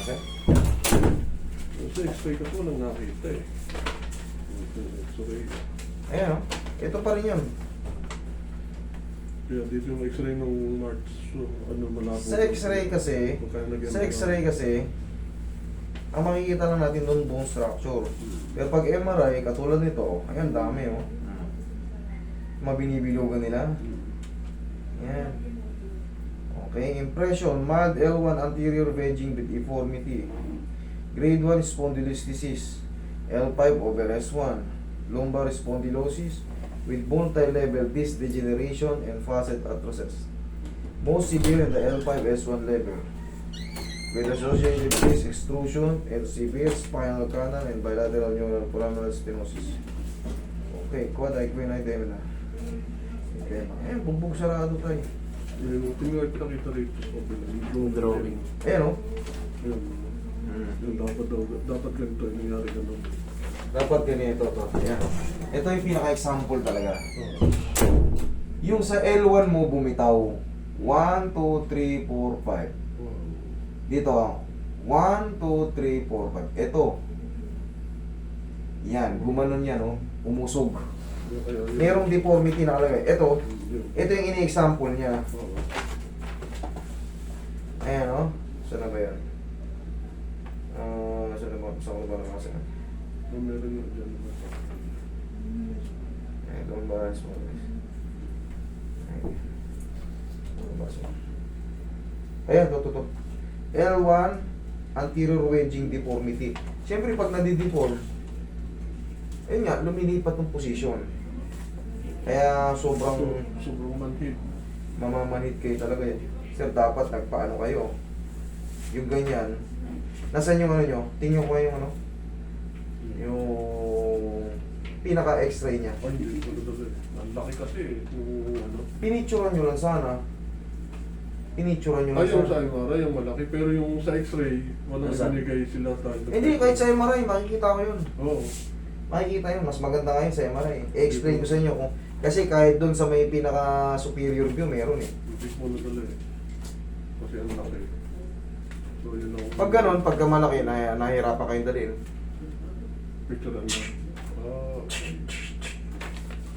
sir? Sa x-ray ka po lang nakita eh. X-ray. Ayan, oh. Ito pa rin yun. Kaya dito yung x-ray nung March, so, ano, malabo. Sa x-ray kasi, ang makikita lang natin doon bone structure. Pero pag MRI, katulad nito, ayan, dami, oh. Mabinibilugan nila. Ayan. Okay, impression, mild L1 anterior wedging with deformity. Grade 1 spondylolisthesis. L5 over S1. Lumbar spondylosis with bone tile level disc degeneration and facet atroces. Most severe in the L5 S1 level, with associated disc extrusion and severe spinal canal and bilateral neural foraminal stenosis. Okay, quad equine na. Okay, eh, bumbog sarado tayo. Yung tingnan ko nakita rito sa Yung drawing. Ayan, oh. Yung dapat ganito yung nangyari ganun. Dapat ganito to. Ayan, oh. Ito yung pinaka-example talaga. Yung sa L1 mo bumitaw, 1, 2, 3, 4, 5. Dito, 1, 2, 3, 4, 5. Ito. Yan, gumanon yan, oh. Umusog. Merong deformity nakalagay. Ito yung ini-example niya. Ayan, oh. Saan na ba yan? Saan na ba? Saan na ba nakasa? Meron nga dyan. Ito ang bahas mo. Ayan, ito. L1, anterior wedging deformity. Siyempre, pag nadideform, ayun nga, lumilipat ng posisyon. Kaya sobrang manhid. mamamanhid kayo talaga. Sir, dapat nagpaano kayo. Yung ganyan. Nasaan yung ano nyo? Tingnan ko yung ano? Yung pinaka-x-ray niya. Ay, hindi ko talaga eh. Ang laki kasi eh. Yung ano. Pinicturean nyo lang sana. Pinicturean nyo lang Ay, yung sa sana. MRI, yung malaki. Pero yung sa X-ray, walang Nasaan? binigay sila tayo. Hindi, kahit sa MRI, makikita ko yun. Oo. Makikita yun. Mas maganda ngayon sa MRI. I-explain ko sa inyo kung... Kasi kahit doon sa may pinaka-superior view, meron eh. Hindi mo na talaga eh. Kasi ang laki. So, yun ang... Pag ganon, pagka malaki, nahihirapan kayong dalhin. Picture ano.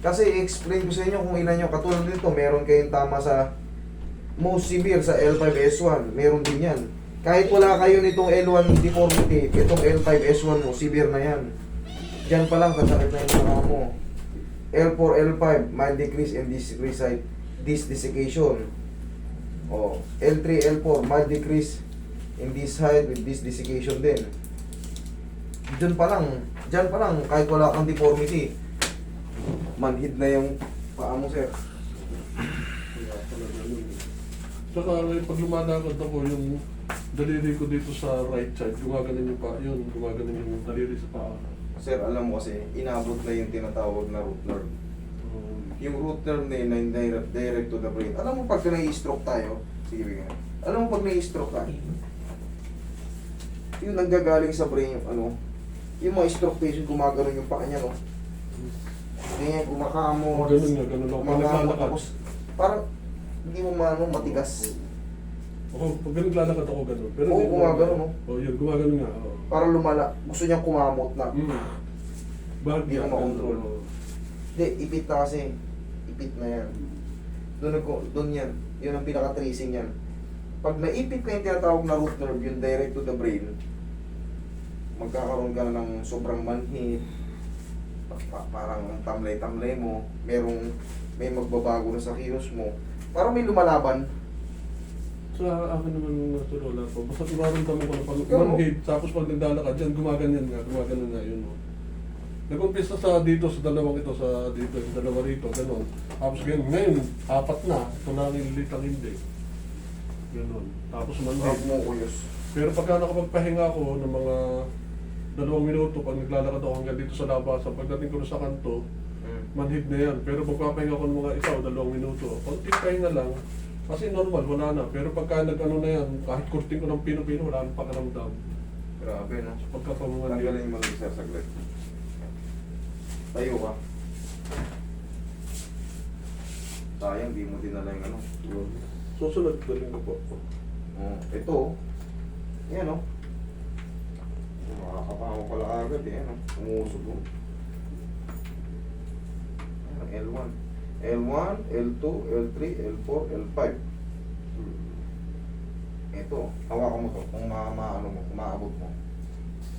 Kasi i-explain ko sa inyo kung ilan yung katulad dito, meron kayong tama sa most severe sa L5S1, meron din yan. Kahit wala kayo nitong L1 deformity, itong L5S1 mo, severe na yan. Diyan pa lang, kasakit na yung mga mo. L4, L5, mild decrease in disc desiccation. O, L3, L4, mild decrease in disc height with disc desiccation din. Diyan pa lang, kahit wala kang deformity, manhid na yung paa mo, sir. Kaya pala ganun eh. Saka pag lumalakad ako, yung daliri ko dito sa right side, gumaganon yung paa, yun, gumaganon yung daliri sa paa. Sir, alam mo kasi, inabot na yung tinatawag na root nerve. Yung root nerve na yun, direct to the brain. Alam mo pag na-stroke tayo, sige bigyan. Alam mo pag na-stroke tayo, yung nanggagaling sa brain yung ano, yung mga stroke patient gumagano yung paa niya, no? Ganyan, kumakamo. Ganun nga, ganun ako. Pag naglalakad. Tapos, parang, hindi mo matigas. Ako, pag naglalakad ako ganun. Pero Oo, hindi gumagano, no? Oo, yun, gumagano nga. Oo. Parang lumala. Gusto niyang kumamot na. Bakit Hindi mo makontrol. Oo. Hindi, ipit na kasi. Ipit na yan. Doon yan. Yun ang pinaka-tracing yan. Pag naipit na yung tinatawag na root nerve, yung direct to the brain, magkakaroon ka na ng sobrang manhid, parang tamlay-tamlay mo, may magbabago na sa kilos mo. Parang may lumalaban. Sa akin naman nasa lola ko, basta nararamdaman ko na pag Ikaw, manhid, tapos pag naglalakad dyan, gumagano nga yun. No? Nag-umpisa sa dito, sa dalawang ito, sa dito, yung dalawa rito, gano'n. Tapos ganun, ngayon, apat na, ito na ang ilitang hindi. Gano'n. Tapos Parang manhid. kumukuyos. Pero pagka nakapagpahinga ako ng mga 2 minuto, pag naglalakad ako hanggang dito sa labasan, pagdating ko na sa kanto, manhid na yan. Pero pagpapahinga ko ng mga 1 o 2 minuto, konting pahinga lang, kasi normal, wala na. Pero pagka nag-ano na yan, kahit kurting ko ng pino-pino, wala nang pakiramdam. Grabe, no? Pagkapamungan Tanggalin yung mga saglit. Tayo ka. Sayang, di mo dinala yung ano. Susunod, galing ko po. Ito, yan, no? Kakapahaw pala agad eh, ano? Umusog mo. Ayan, L1. L1, L2, L3, L4, L5. Ito, hawakan mo to kung ano mo, kung maabot mo.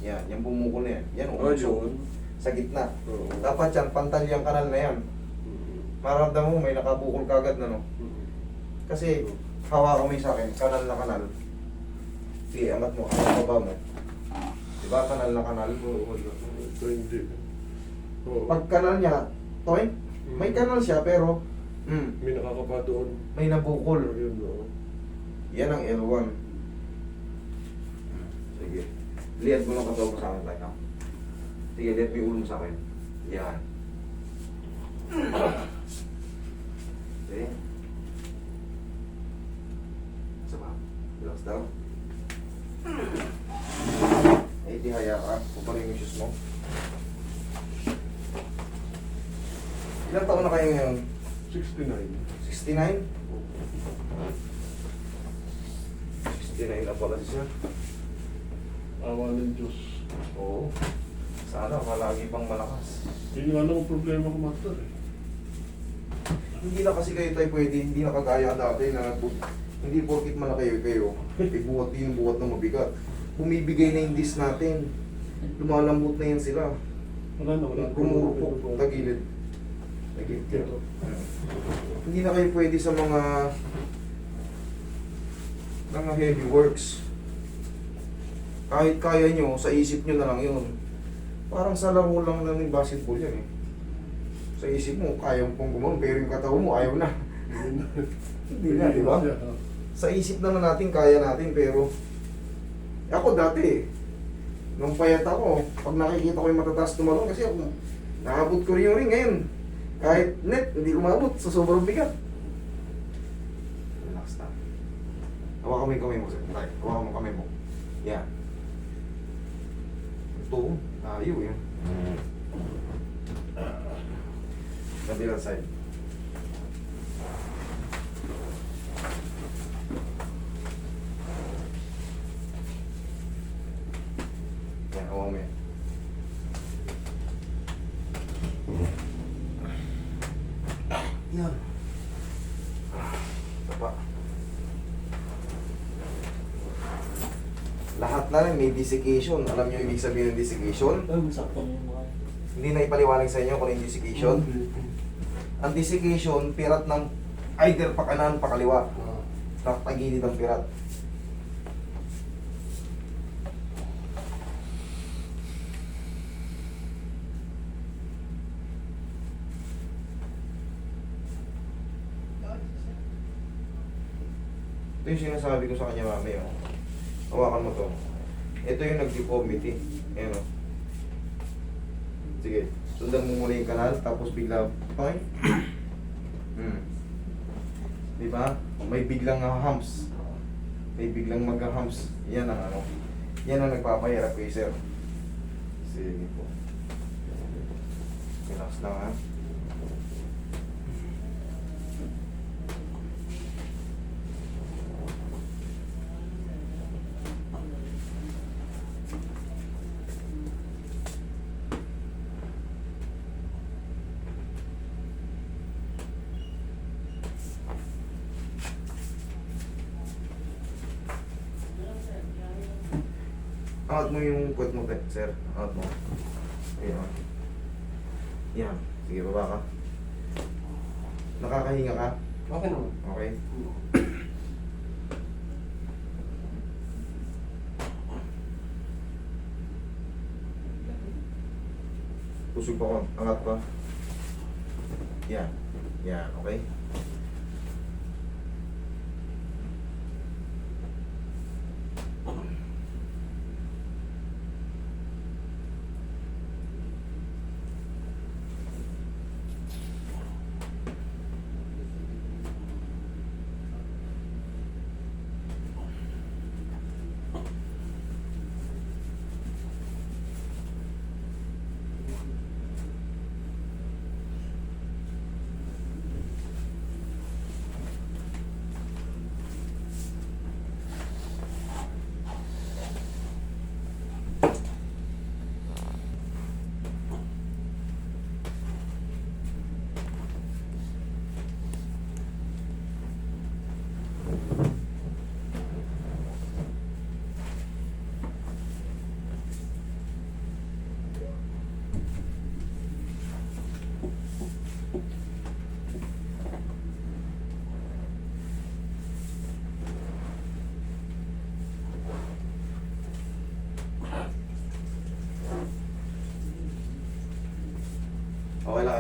Yan, yung bumukol na yan. Yan, umusog. Ayun. Sa gitna. Oo. Dapat yan, pantal yung kanal na yan. Maramdam mo, may nakabukol kagad na, no? Kasi, hawakan mo yung sa akin, kanal na kanal. Sige, angat mo, angat baba mo. Diba, kanal na kanal? Oo, wala. Ito hindi. Oo. Pag kanal niya, toy, may kanal siya, pero, May nakakapa doon. may nabukol. Ayun, oo. Yan ang L1. Sige. Lihat mo lang katawan mo sa akin, tayo. Sige, lihat mo yung ulo mo sa akin. Yan. Okay. Isa pa. Relax down. Eh, di haya ka. Puparin yung shoes mo. Ilang taon na kayo ngayon? 69. 69? 69 na pala siya. Awa ng Diyos. Oo. Sana malagi pang malakas. Yun nga lang ang problema ko, Master. Eh. Hindi na kasi kayo tayo pwede, hindi na kagaya dati na hindi porkit malaki kayo, buhat din buhat na mabigat. Bumibigay na yung disc natin. Lumalambot na yan sila. Wala na, wala na. Rumurupok, tagilid. Tagilid ka. Ito. Hindi na kayo pwede sa mga heavy works. Kahit kaya nyo, sa isip nyo na lang yun. Parang sa laro lang ng basketball yan eh. Sa isip mo, kaya mo pong gumawin, pero yung katawan mo, ayaw na. Hindi na, di ba? Sa isip naman natin, kaya natin, pero ako dati, nung payat ako, pag nakikita ko yung matataas tumalon, kasi ako, naabot ko rin yung ring ngayon. Kahit net, hindi umabot sa sobrang bigat. Relax na. Hawakan mo yung kamay mo, sir. Hawakan mo yung kamay mo. Yan. Ito, ayaw yun. Kabilang side. Yan, hawakan mo yan. Yan. Tapa. Lahat na rin may desiccation. Alam niyo ibig sabihin ng desiccation? Sakto yung mga... Hindi na ipaliwanag sa inyo kung ano yung desiccation. Ang desiccation, pirat ng either pa kanan, pa kaliwa. Tagilid ang pirat. Ito yung sinasabi ko sa kanya mamaya. Oh. Hawakan mo to. Ito yung nag-deformity. Ayan o. Sige. Sundan mo muna yung kanal, tapos bigla, okay? Di ba? May biglang humps. May biglang mag-humps. Yan ang ano. Yan ang nagpapahirap kay sir. Sige po. Relax lang ha. Angat mo yung kwet mo, sir. Angat mo. Ayan. Yan. Sige, baba ka. Nakakahinga ka? Okay naman. Okay. Pusog pa ko. Angat pa. Yan. Yan. Okay.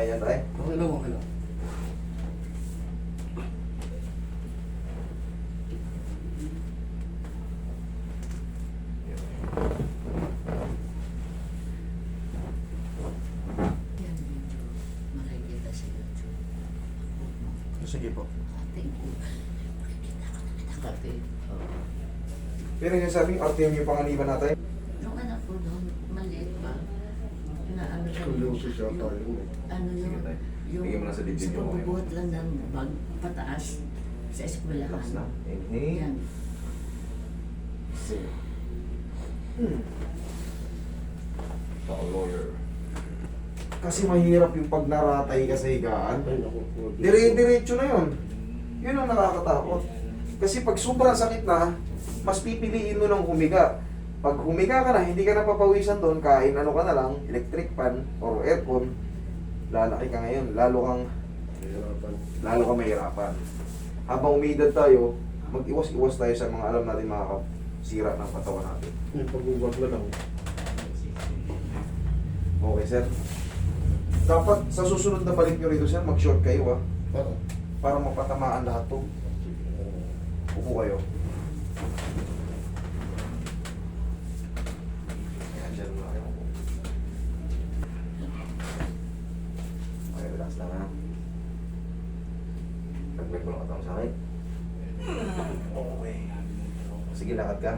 yan tayo. Okay lang, okay lang. Yan, medyo makikita sa YouTube. Sige po. Thank you. Makikita ko na kasi. Pero yung sabing RTM yung panganiban natin. Nung anak ko noon, maliit pa, na ano siya, Scoliosis siya tayo. ano Sige, yung, tay. yung Bigyan mo na sa dibdib sa yung okay. pagbubuhat lang ng bag, pataas sa Relax na. eskwelahan. Inhale. Yan. So, Lawyer. Kasi mahirap yung pag naratay ka sa higaan. Ay, naku. Dire-diretso na yun. Yun ang nakakatakot. Kasi pag sobrang sakit na, mas pipiliin mo ng humiga. Pag humiga ka na, hindi ka na papawisan doon, kain ano ka na lang, electric fan or aircon, lalaki ka ngayon, lalo kang mahirapan. Habang umidad tayo, mag-iwas-iwas tayo sa mga alam natin makakasira ng katawan natin. Yung pagbubuhat na lang. Okay, sir. Dapat sa susunod na balik nyo rito, sir, mag-short kayo, para mapatamaan lahat to. Upo kayo. Yan, dyan muna kayo. Okay, relax lang ha. Nag-break mo lang katang sakit. Okay. Sige, lakad ka.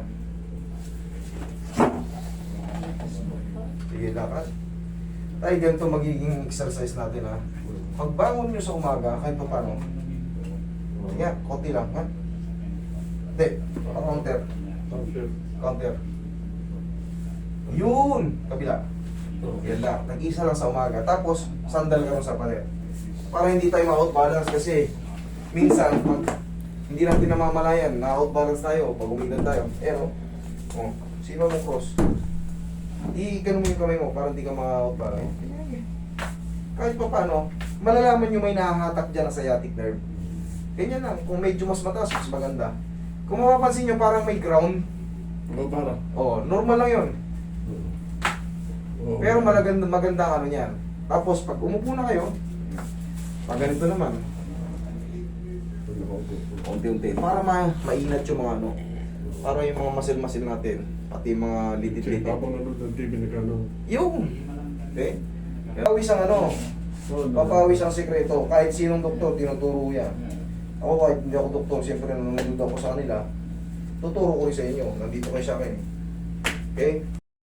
Sige, lakad. Tayo ganito magiging exercise natin ha. Pagbangon nyo sa umaga, kahit pa paano. Sige, konti lang ha. Hindi, counter. Counter. Yun! Kabila. Yan lang. Nag-isa lang sa umaga. Tapos, sandal ka rin sa pader. Para hindi tayo ma-outbalance kasi minsan, pag hindi natin namamalayan, na-outbalance tayo, pag umidan tayo. Pero, sino mong cross? I-ganun mo yung kamay mo para hindi ka ma-outbalance. Kahit pa paano, malalaman nyo may nahahatak dyan na sciatic nerve. Ganyan lang. Kung medyo mas mataas, mas maganda. Kung mapapansin nyo, parang may ground. Para. Normal lang yun. Pero maganda ang ano niyan. Tapos pag umupo na kayo, pag ganito naman, unti-unti, para mainat yung mga ano, para yung mga muscle natin, pati yung mga litit-litit. Habang nanonood ng TV na gano'n. Yung! Okay? Papawis ang ano, papawis ang sekreto. Kahit sinong doktor, tinuturo yan. Ako kahit hindi ako doktor, siyempre nanonood ako sa kanila, tuturo ko rin sa inyo. Nandito kayo sa akin. Okay?